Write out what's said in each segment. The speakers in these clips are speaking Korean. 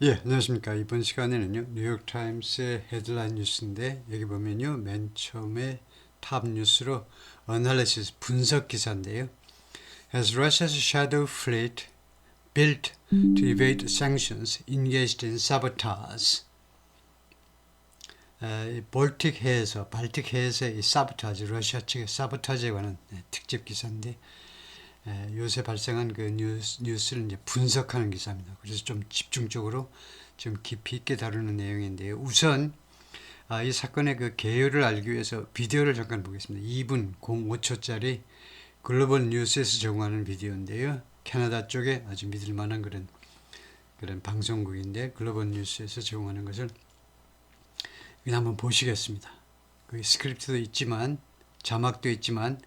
예, 안녕하십니까. 이번 시간에는요, 뉴욕타임스의 헤드라인 뉴스인데, 여기 보면요, 맨 처음에 탑 뉴스로 어널리시스 분석 기사인데요. As Russia's shadow fleet built to evade sanctions engaged in sabotage. 이 볼틱해에서, 발틱해에서의 이 사보타지, 러시아 측의 사보타지에 관한 특집 기사인데, 요새 발생한 그 뉴스를 이제 분석하는 기사입니다. 그래서 좀 집중적으로 좀 깊이 있게 다루는 내용인데요. 우선 이 사건의 그 개요를 알기 위해서 비디오를 잠깐 보겠습니다. 2분 05초짜리 글로벌 뉴스에서 제공하는 비디오인데요. 캐나다 쪽에 아주 믿을 만한 그런 방송국인데 글로벌 뉴스에서 제공하는 것을 그냥 한번 보시겠습니다. 그 스크립트도 있지만 자막도 있지만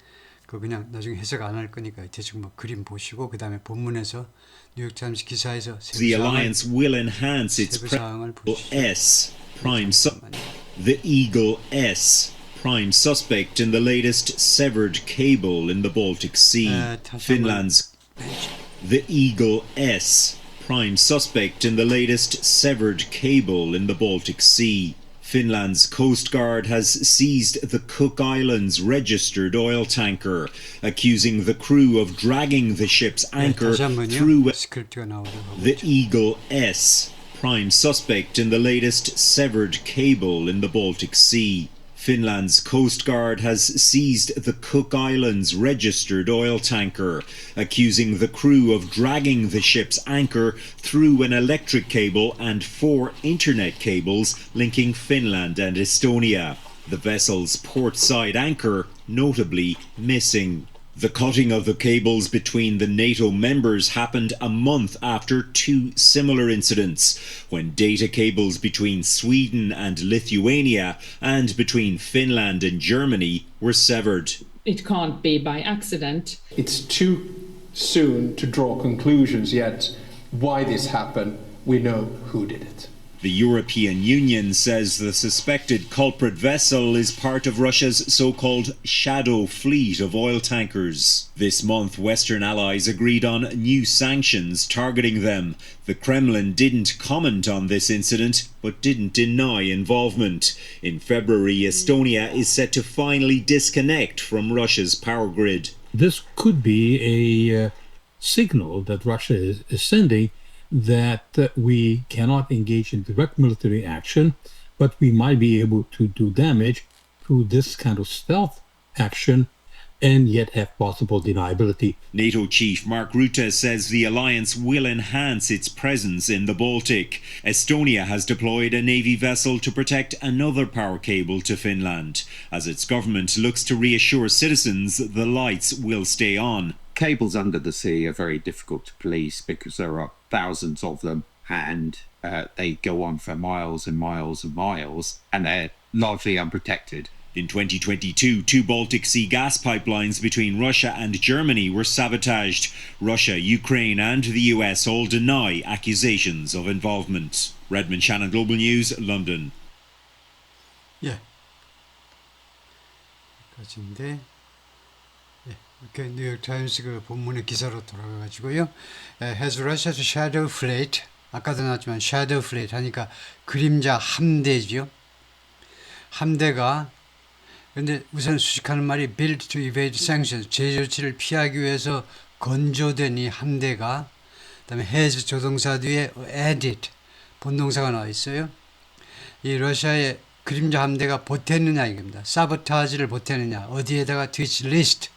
그냥 나중에 해석 안 할 거니까 대충 뭐 그림 보시고 그 다음에 본문에서 뉴욕타임스 기사에서 The alliance will enhance its S prime the Eagle S prime suspect in the latest severed cable in the Baltic Sea. Finland's the Eagle S prime suspect in the latest severed cable in the Baltic Sea. Finland's Coast Guard has seized the Cook Islands registered oil tanker, accusing the crew of dragging the ship's anchor through the Eagle S, prime suspect in the latest severed cable in the Baltic Sea. Finland's Coast Guard has seized the Cook Islands registered oil tanker, accusing the crew of dragging the ship's anchor through an electric cable and 4 internet cables linking Finland and Estonia. The vessel's port side anchor notably missing. The cutting of the cables between the NATO members happened a month after 2 similar incidents, when data cables between Sweden and Lithuania and between Finland and Germany were severed. It can't be by accident. It's too soon to draw conclusions yet why this happened. We know who did it. The European Union says the suspected culprit vessel is part of Russia's so-called shadow fleet of oil tankers. This month, Western allies agreed on new sanctions targeting them. The Kremlin didn't comment on this incident, but didn't deny involvement. In February, Estonia is set to finally disconnect from Russia's power grid. This could be a signal that Russia is sending that we cannot engage in direct military action, but we might be able to do damage through this kind of stealth action and yet have possible deniability. NATO chief Mark Rutte says the alliance will enhance its presence in the Baltic. Estonia has deployed a navy vessel to protect another power cable to Finland, as its government looks to reassure citizens the lights will stay on. Cables under the sea are very difficult to police because there are thousands of them, and they go on for miles and miles and miles, and they're largely unprotected. In 2022, 2 Baltic Sea gas pipelines between Russia and Germany were sabotaged. Russia, Ukraine and the US all deny accusations of involvement. Redmond Shannon, Global News, London. 예. 여기까지인데, 이렇게 뉴욕타임스 그 본문의 기사로 돌아가가지고요. Has Russia's shadow fleet, 아까도 나왔지만 shadow fleet 하니까 그림자 함대죠. 함대가 근데 우선 수식하는 말이 built to evade sanctions, 제조치를 피하기 위해서 건조된 이 함대가 그다음에 has 조동사 뒤에 added 본동사가 나와 있어요. 이 러시아의 그림자 함대가 보탰느냐 이겁니다. 사보타지를 보탰느냐 어디에다가 to its list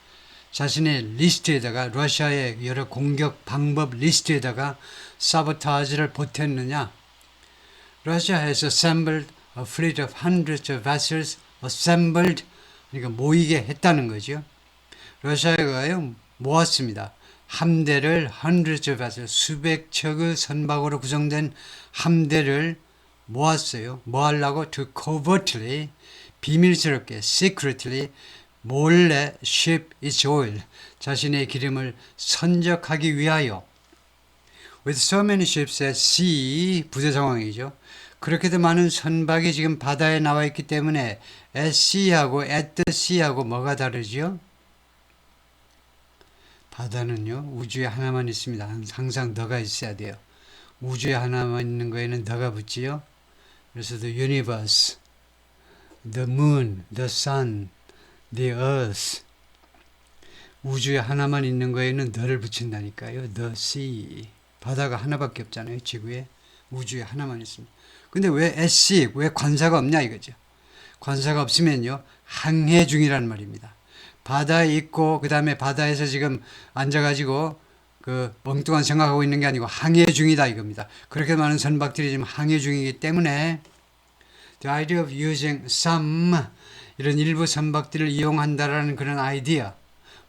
자신의 리스트에다가 러시아의 여러 공격 방법 리스트에다가 사보타지를 보탰느냐. Russia has assembled a fleet of hundreds of vessels. assembled 그러니까 모이게 했다는 거죠. 러시아가요 모았습니다. 함대를 hundreds of vessels 수백 척의 선박으로 구성된 함대를 모았어요. 뭐 하려고? To covertly 비밀스럽게 secretly 몰래 ship its oil 자신의 기름을 선적하기 위하여 with so many ships at sea 부재 상황이죠. 그렇게도 많은 선박이 지금 바다에 나와 있기 때문에 at sea하고 at the sea하고 뭐가 다르죠? 바다는요 우주에 하나만 있습니다. 항상 너가 있어야 돼요. 우주에 하나만 있는 거에는 더가 붙지요. 그래서 the universe, the moon, the sun, the earth. 우주에 하나만 있는 거에는 더를 붙인다니까요. the sea. 바다가 하나밖에 없잖아요. 지구에. 우주에 하나만 있습니다. 근데 왜 SC, 왜 관사가 없냐 이거죠. 관사가 없으면요. 항해 중이라는 말입니다. 바다에 있고 그 다음에 바다에서 지금 앉아가지고 그 엉뚱한 생각하고 있는 게 아니고 항해 중이다 이겁니다. 그렇게 많은 선박들이 지금 항해 중이기 때문에 the idea of using some 이런 일부 선박들을 이용한다라는 그런 아이디어.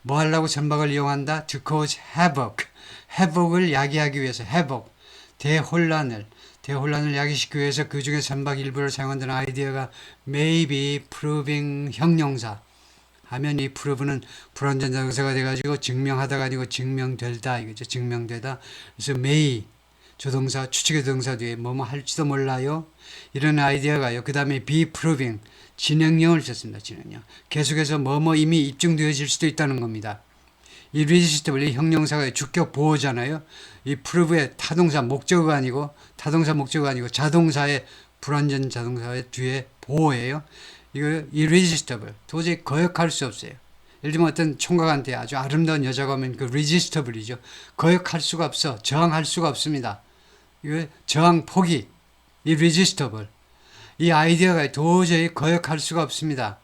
뭐 하려고 선박을 이용한다? To cause havoc. 회복을 야기하기 위해서 회복. 대혼란을 야기시키기 위해서 그 중에 선박 일부를 사용한다는 아이디어가 maybe proving 형용사. 하면 이 prove는 불완전 자동사가 돼가지고 증명하다가 아니고 증명되다 이거죠. 증명되다. 그래서 may 조동사 추측의 동사 뒤에 뭐뭐 할지도 몰라요. 이런 아이디어가요. 그 다음에 be proving 진행형을 썼습니다. 진행형. 계속해서 뭐뭐 이미 입증되어질 수도 있다는 겁니다. 이 irresistible 이 형용사가 주격 보호잖아요. 이 prove의 타동사 목적어가 아니고 자동사의 불완전 자동사의 뒤에 보호예요. 이거 irresistible 도저히 거역할 수 없어요. 예를 들면 어떤 총각한테 아주 아름다운 여자가 오면 그 resistible이죠. 거역할 수가 없어. 저항할 수가 없습니다. 이거 저항 포기 irresistible. 이 아이디어가 도저히 거역할 수가 없습니다.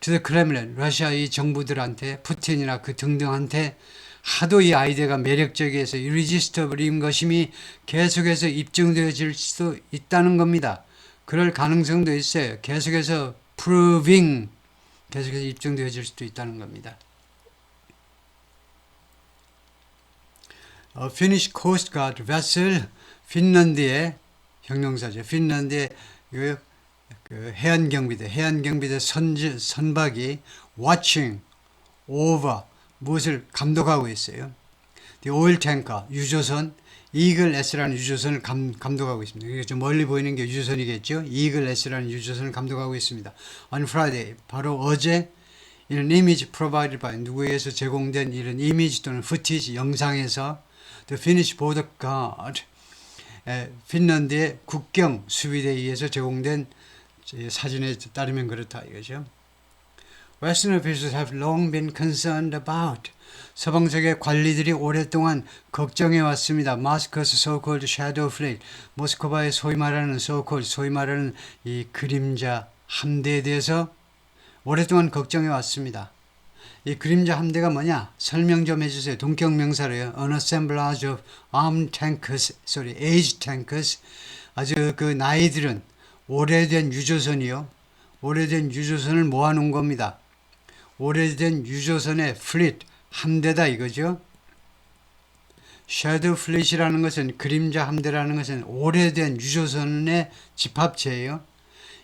To the Kremlin, 러시아 이 정부들한테 푸틴이나 그 등등한테 하도 이 아이디어가 매력적이어서 irresistible인 것임이 계속해서 입증되어질 수도 있다는 겁니다. 그럴 가능성도 있어요. 계속해서 proving, 계속해서 입증되어질 수도 있다는 겁니다. Finnish Coast Guard vessel, 핀란드의 형용사죠. 핀란드의 그 해안경비대 선박이 watching over 무엇을 감독하고 있어요. The oil tanker 유조선 이글 S라는 유조선을 감독하고 있습니다. 이게 좀 멀리 보이는 게 유조선이겠죠. 이글 S라는 유조선을 감독하고 있습니다. On Friday 바로 어제 이런 image provided by 누구에 의해서 제공된 이런 이미지 또는 footage 영상에서 The Finnish Border Guard 핀란드의 국경 수비대에 의해서 제공된 사진에 따르면 그렇다 이거죠. Western officials have long been concerned about 서방세계 관리들이 오랫동안 걱정해 왔습니다. Moscow's so-called shadow fleet, 모스크바의 소위 말하는 이 그림자 함대에 대해서 오랫동안 걱정해 왔습니다. 이 그림자 함대가 뭐냐? 설명 좀 해주세요. 동격명사로요. An assemblage of armed tankers, aged tankers. 아주 그 나이 들은 오래된 유조선이요. 오래된 유조선을 모아놓은 겁니다. 오래된 유조선의 플릿, 함대다 이거죠. 섀도우 플릿이라는 것은 그림자 함대라는 것은 오래된 유조선의 집합체예요.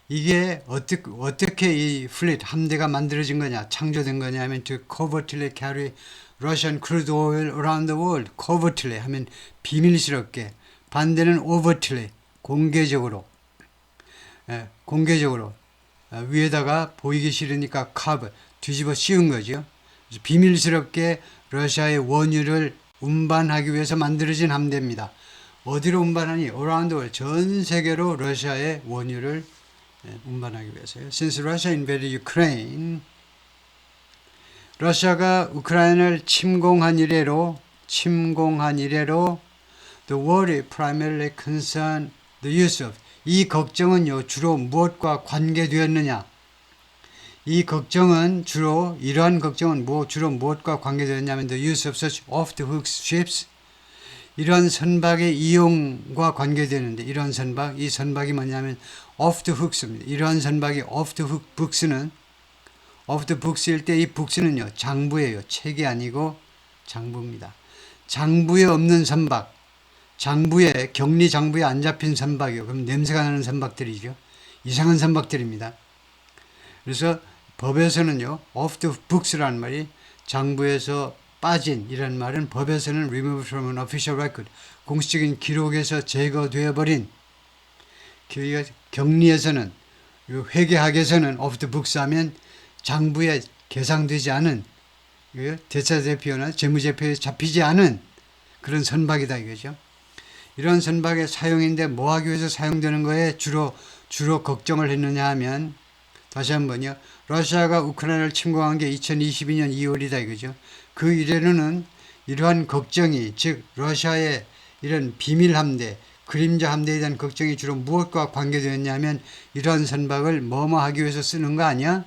이게 어떻게 이 플릿 함대가 만들어진 거냐, 창조된 거냐 하면 to covertly carry Russian crude oil around the world. covertly 하면 비밀스럽게, 반대는 overtly 공개적으로 위에다가 보이기 싫으니까 cover 뒤집어 씌운 거죠. 비밀스럽게 러시아의 원유를 운반하기 위해서 만들어진 함대입니다. 어디로 운반하니? around the world 전 세계로 러시아의 원유를 운반하기 위해서요. Since Russia invaded Ukraine, 러시아가 우크라이나를 침공한 이래로 the worry primarily concerned the use of 이 걱정은요 주로 무엇과 관계되었느냐? 이러한 걱정은 주로 무엇과 관계되었냐면 the use of such off-the-hook ships 이러한 선박의 이용과 관계되는데 이 선박이 뭐냐면 off the hooks입니다. 이러한 선박이 off the books일 때 이 book스는요 장부예요. 책이 아니고 장부입니다. 장부에 없는 선박, 격리 장부에 안 잡힌 선박이요. 그럼 냄새가 나는 선박들이죠. 이상한 선박들입니다. 그래서 법에서는요 off the books라는 말이 장부에서 빠진 이런 말은 법에서는 removed from an official record 공식적인 기록에서 제거되어 버린 격리에서는 회계학에서는 off the books 하면 장부에 계상되지 않은 대차대표나 재무제표에 잡히지 않은 그런 선박이다 이거죠. 이런 선박의 사용인데 뭐 하기 위해서 사용되는 거에 주로 걱정을 했느냐 하면 다시 한번요. 러시아가 우크라이나를 침공한 게 2022년 2월이다 이거죠. 그 이래로는 이러한 걱정이 즉 러시아의 이런 비밀 함대, 그림자 함대에 대한 걱정이 주로 무엇과 관계되었냐면 이러한 선박을 뭐뭐 하기 위해서 쓰는 거 아니야?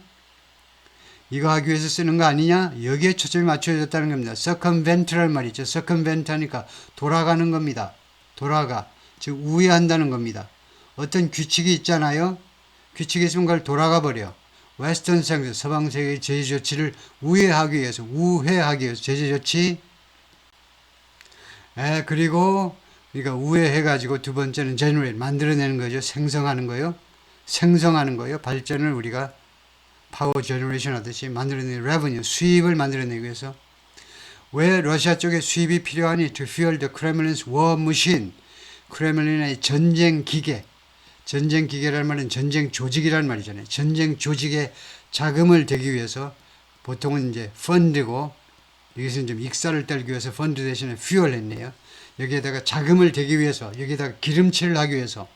이거 하기 위해서 쓰는 거 아니냐? 여기에 초점이 맞춰졌다는 겁니다. circumvent란 말이죠. circumvent 하니까 돌아가는 겁니다. 돌아가. 즉 우회한다는 겁니다. 어떤 규칙이 있잖아요. 규칙이 있으면 그걸 돌아가 버려. 웨스턴 상스 서방 세계의 제재 조치를 우회하기 위해서 제재 조치. 그리고 그러니까 우회해가지고 두 번째는 generate 만들어내는 거죠. 생성하는 거요. 발전을 우리가 파워 제너레이션 하듯이 만들어내는 revenue 수입을 만들어내기 위해서 왜 러시아 쪽에 수입이 필요하니? To fuel the Kremlin's war machine. 크레밀린의 전쟁 기계라는 말은 전쟁 조직이라는 말이잖아요. 전쟁 조직에 자금을 대기 위해서 보통은 이제 펀드고 여기서는 좀 익사를 떨기 위해서 펀드 대신에 fuel 했네요. 여기에다가 자금을 대기 위해서 여기에다가 기름칠을 하기 위해서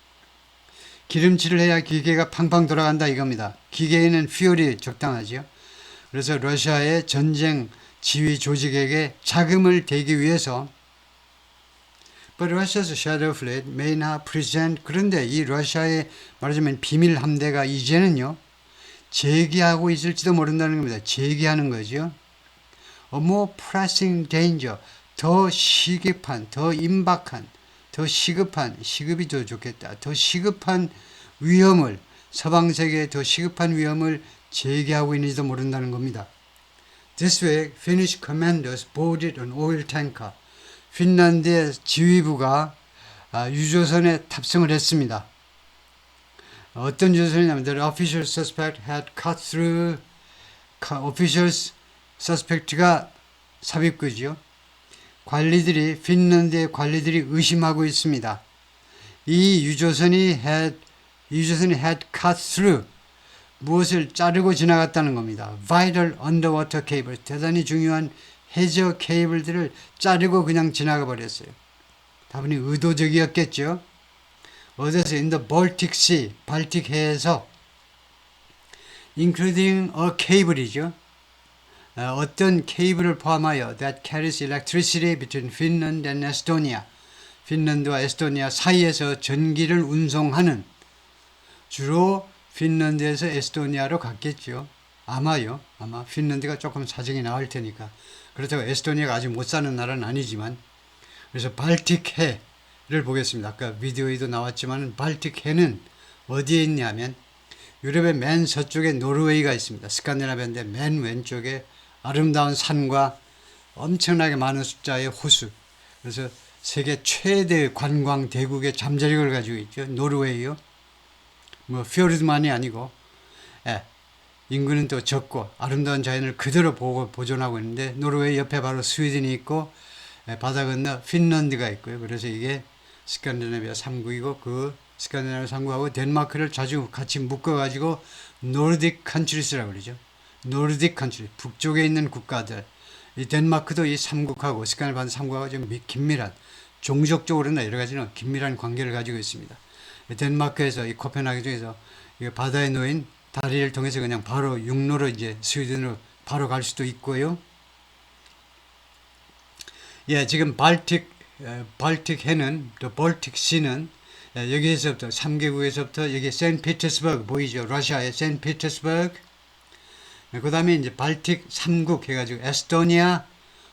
기름칠을 해야 기계가 팡팡 돌아간다 이겁니다. 기계에는 fuel이 적당하지요. 그래서 러시아의 전쟁 지휘 조직에게 자금을 대기 위해서 But Russia's shadow fleet may not present 그런데 이 러시아의 말하자면 비밀 함대가 이제는요 제기하고 있을지도 모른다는 겁니다. 제기하는 거죠. A more pressing danger 더 시급한, 더 임박한, 더 시급한, 시급이 더 좋겠다. 더 시급한 위험을 서방 세계의 더 시급한 위험을 제기하고 있는지도 모른다는 겁니다. This way, Finnish commanders boarded an oil tanker. 핀란드의 지휘부가 유조선에 탑승을 했습니다. 어떤 유조선이냐면 The official suspect had cut through official suspect가 삽입구죠. 핀란드의 관리들이 의심하고 있습니다. 이 유조선이 had cut through 무엇을 자르고 지나갔다는 겁니다. Vital underwater cable 대단히 중요한 해저 케이블들을 자르고 그냥 지나가 버렸어요. 다분히 의도적이었겠죠. 어디서 in the Baltic Sea 발틱해에서 including a cable이죠. 어떤 케이블을 포함하여 that carries electricity between Finland and Estonia 핀란드와 에스토니아 사이에서 전기를 운송하는 주로 핀란드에서 에스토니아로 갔겠죠. 아마 핀란드가 조금 사정이 나을 테니까 그렇다고 에스토니아가 아직 못 사는 나라는 아니지만 그래서 발틱해를 보겠습니다. 아까 비디오에도 나왔지만 발틱해는 어디에 있냐면 유럽의 맨 서쪽에 노르웨이가 있습니다. 스칸디나비아인데 맨 왼쪽에 아름다운 산과 엄청나게 많은 숫자의 호수 그래서 세계 최대 관광 대국의 잠재력을 가지고 있죠. 노르웨이요. 뭐 피어르드만이 아니고 인구는 또 적고 아름다운 자연을 그대로 보존하고 있는데 노르웨이 옆에 바로 스웨덴이 있고 바다 건너 핀란드가 있고요. 그래서 이게 스칸디나비아 3국이고 그 스칸디나비아 3국하고 덴마크를 자주 같이 묶어가지고 노르딕 컨트리스라고 그러죠. 노르딕 컨트리 북쪽에 있는 국가들 이 덴마크도 이 3국하고 스칸디나비아 3국하고 좀 긴밀한 종족적으로나 여러 가지는 긴밀한 관계를 가지고 있습니다. 덴마크에서 이 코펜하겐 중에서 바다에 놓인 다리를 통해서 그냥 바로 육로로 이제 스웨덴으로 바로 갈 수도 있고요. 지금 발틱해는 또 볼틱시는 여기에서부터 3개국에서부터 여기 세인트피터스버그 보이죠? 러시아의 세인트피터스버그. 그 다음에 이제 발틱 3국 해가지고 에스토니아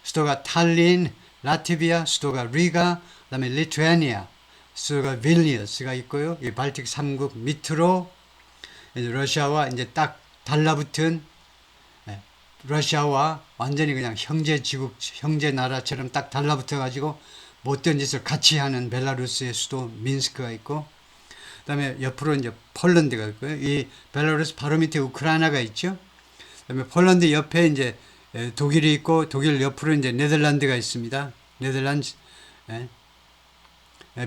수도가 탈린, 라트비아 수도가 리가, 그 다음에 리투아니아 수도가 빌니어스가 있고요. 이 발틱 3국 밑으로 이제 러시아와 이제 딱 달라붙은 러시아와 완전히 그냥 형제 나라처럼 딱 달라붙어 가지고 못된 짓을 같이 하는 벨라루스의 수도 민스크가 있고 그다음에 옆으로 이제 폴란드가 있고요. 이 벨라루스 바로 밑에 우크라이나가 있죠. 그다음에 폴란드 옆에 이제 독일이 있고 독일 옆으로 이제 네덜란드가 있습니다. 네덜란드,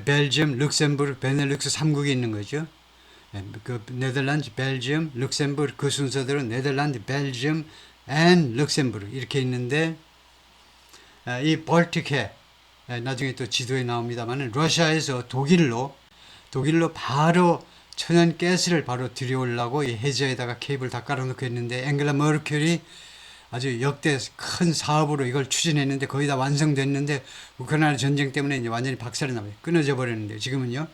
벨지엄, 룩셈부르크, 베넬룩스 3국이 있는 거죠. 그 네덜란드, 벨지엄, 룩셈부르크 그 순서대로 네덜란드, 벨지엄, 앤 룩셈부르크 이렇게 있는데 이 볼틱해 나중에 또 지도에 나옵니다만 러시아에서 독일로 바로 천연 가스를 바로 들여오려고 이 해저에다가 케이블 다 깔아놓고 했는데 앵겔라 머켈이 아주 역대 큰 사업으로 이걸 추진했는데 거의 다 완성됐는데 우크라이나 전쟁 때문에 이제 완전히 박살이 나버려 끊어져 버렸는데 지금은요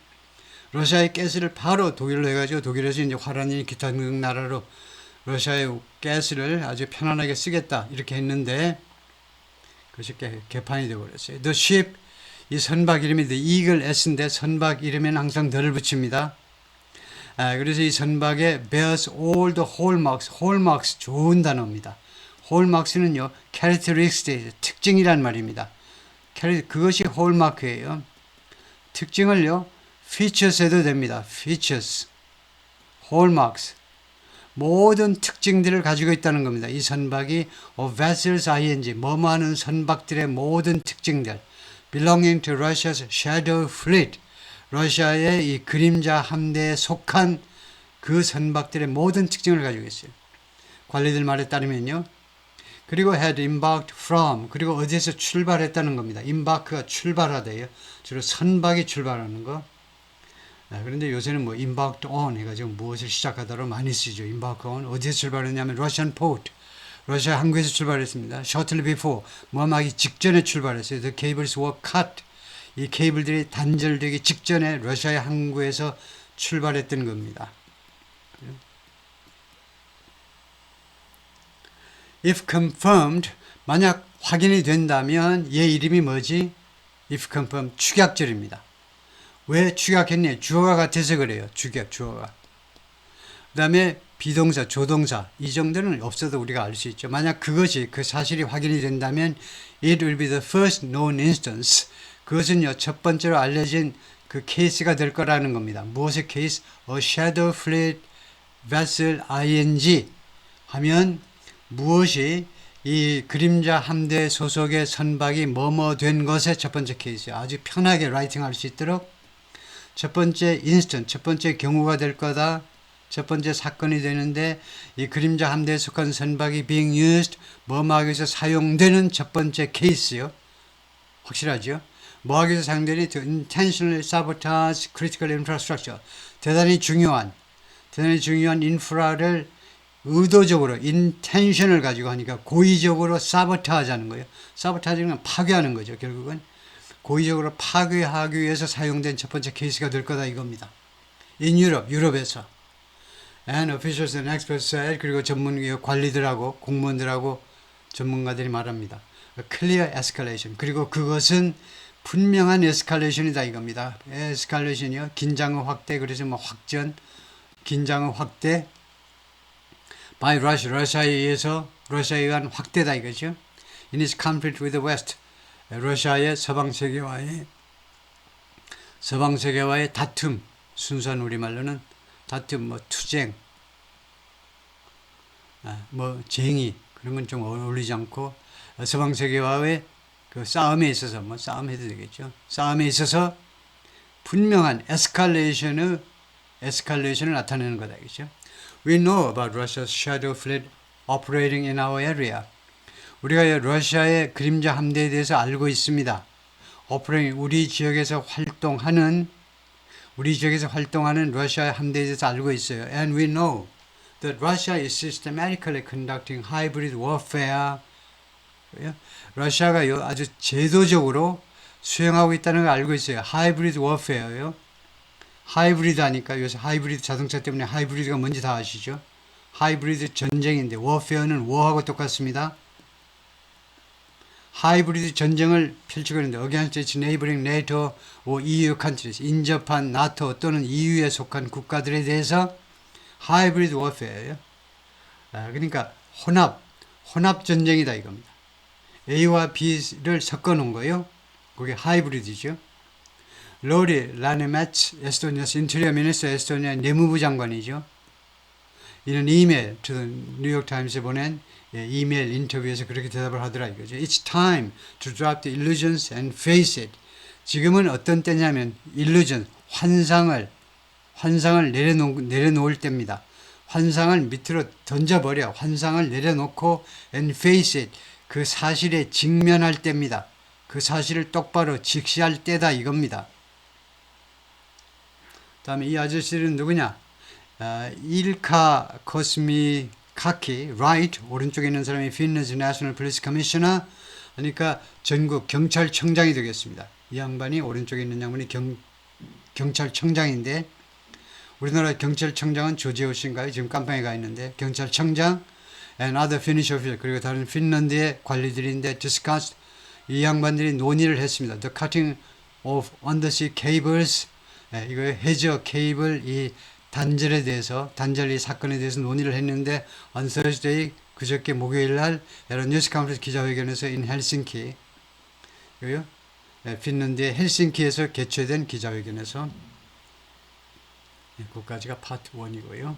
러시아의 가스를 바로 독일로 해가지고 독일에서 이제 화란이 기타 등 나라로 러시아의 가스를 아주 편안하게 쓰겠다 이렇게 했는데 그것이 개판이 되어버렸어요. The ship 이 선박 이름이 The Eagle S인데 선박 이름에는 항상 덜을 붙입니다. 그래서 이 선박에 bears all the hallmarks, hallmarks 좋은 단어입니다. hallmarks는요 characteristic 특징이란 말입니다. 그것이 hallmark예요. 특징을요 features 해도 됩니다. features, hallmarks 모든 특징들을 가지고 있다는 겁니다. 이 선박이 vessels ing 뭐뭐하는 선박들의 모든 특징들 belonging to Russia's shadow fleet 러시아의 이 그림자 함대에 속한 그 선박들의 모든 특징을 가지고 있어요. 관리들 말에 따르면요. 그리고 had embarked from 그리고 어디에서 출발했다는 겁니다. embark가 출발하대요. 주로 선박이 출발하는 거. 그런데 요새는 뭐 embarked on 해가지고 무엇을 시작하다로 많이 쓰죠. embark on 어디에서 출발했냐면 Russian port 러시아 항구에서 출발했습니다. shortly before 모함하기 직전에 출발했어요. The cables were cut 이 케이블들이 단절되기 직전에 러시아의 항구에서 출발했던 겁니다. If confirmed 만약 확인이 된다면 얘 이름이 뭐지? If confirmed 축약절입니다. 왜 축약했냐? 주어가 같아서 그래요. 주격 주어가. 그 다음에 비동사, 조동사 이 정도는 없어도 우리가 알 수 있죠. 만약 그것이 그 사실이 확인이 된다면 it will be the first known instance 그것은요 첫 번째로 알려진 그 케이스가 될 거라는 겁니다. 무엇의 케이스? A shadow fleet vessel ing 하면 무엇이 이 그림자 함대 소속의 선박이 뭐뭐 된 것의 첫 번째 케이스예요. 아주 편하게 라이팅할 수 있도록 첫 번째 인스턴트, 첫 번째 경우가 될 거다. 첫 번째 사건이 되는데 이 그림자 함대에 속한 선박이 being used 뭐뭐하기 위해서 사용되는 첫 번째 케이스요. 확실하죠? 뭐하기 위해서 사용되니 to intentionally sabotage critical infrastructure 대단히 중요한 인프라를 의도적으로 intention을 가지고 하니까 고의적으로 sabotage 하는 거예요. sabotage는 파괴하는 거죠. 결국은 고의적으로 파괴하기 위해서 사용된 첫 번째 케이스가 될 거다 이겁니다. In Europe, 유럽에서 and officials and experts said 그리고 전문 관리들하고 공무원들하고 전문가들이 말합니다. A clear escalation 그리고 그것은 분명한 에스컬레이션이다 이겁니다. 에스컬레이션이요 긴장의 확대 그래서 뭐 확전 긴장의 확대 by Russia 러시아에 의한 확대다 이거죠. In its conflict with the West 러시아의 서방 세계와의 다툼 순수한 우리말로는 다툼 뭐 투쟁 뭐 쟁의 그런 건 좀 어울리지 않고 서방 세계와의 그 싸움에 있어서 뭐 싸움 해도 되겠죠. 싸움에 있어서 분명한 에스컬레이션을 나타내는 거다 이거죠. We know about Russia's shadow fleet operating in our area. 우리가 러시아의 그림자 함대에 대해서 알고 있습니다. operating 우리 지역에서 활동하는 러시아의 함대에 대해서 알고 있어요. And we know that Russia is systematically conducting hybrid warfare. 러시아가 아주 제도적으로 수행하고 있다는 걸 알고 있어요. 하이브리드 워페어요. 하이브리드 하니까 요새 하이브리드 자동차 때문에 하이브리드가 뭔지 다 아시죠? 하이브리드 전쟁인데 워페어는 워하고 똑같습니다. 하이브리드 전쟁을 펼치고 있는데 against its neighboring NATO or EU countries 인접한 나토 또는 EU에 속한 국가들에 대해서 하이브리드 워페어예요. 그러니까 혼합 전쟁이다 이겁니다. A와 B를 섞어 놓은 거예요. 그게 하이브리드죠. 로리 라네메츠 에스토니아 인테리어 미니스터 에스토니아 내무부 장관이죠. 이는 이메일 뉴욕타임스에 보낸 이메일 인터뷰에서 그렇게 대답을 하더라 이거죠. It's time to drop the illusions and face it. 지금은 어떤 때냐면 illusion, 환상을 내려놓을 때입니다. 환상을 밑으로 던져버려. 환상을 내려놓고 and face it. 그 사실에 직면할 때입니다. 그 사실을 똑바로 직시할 때다 이겁니다. 다음에 이 아저씨는 누구냐? 일카 코스미카키, right, 오른쪽에 있는 사람이 핀란드 내셔널 폴리스 커미셔너, 그러니까 전국 경찰청장이 되겠습니다. 이 양반이 오른쪽에 있는 양반이 경찰청장인데, 우리나라 경찰청장은 조지호씨인가요? 지금 깜빵에 가 있는데, 경찰청장 and other Finnish officials, 그리고 다른 핀란드의 관리들인데 discussed, 이 양반들이 논의를 했습니다. The cutting of undersea cables, 이거 해저 케이블 이 단절에 대해서, 단절 이 사건에 대해서 논의를 했는데 on Thursday, 그저께 목요일 날 여러 뉴스 컨퍼런스 기자회견에서 in 헬싱키, 핀란드의 헬싱키에서 개최된 기자회견에서, 그까지가 파트 1이고요.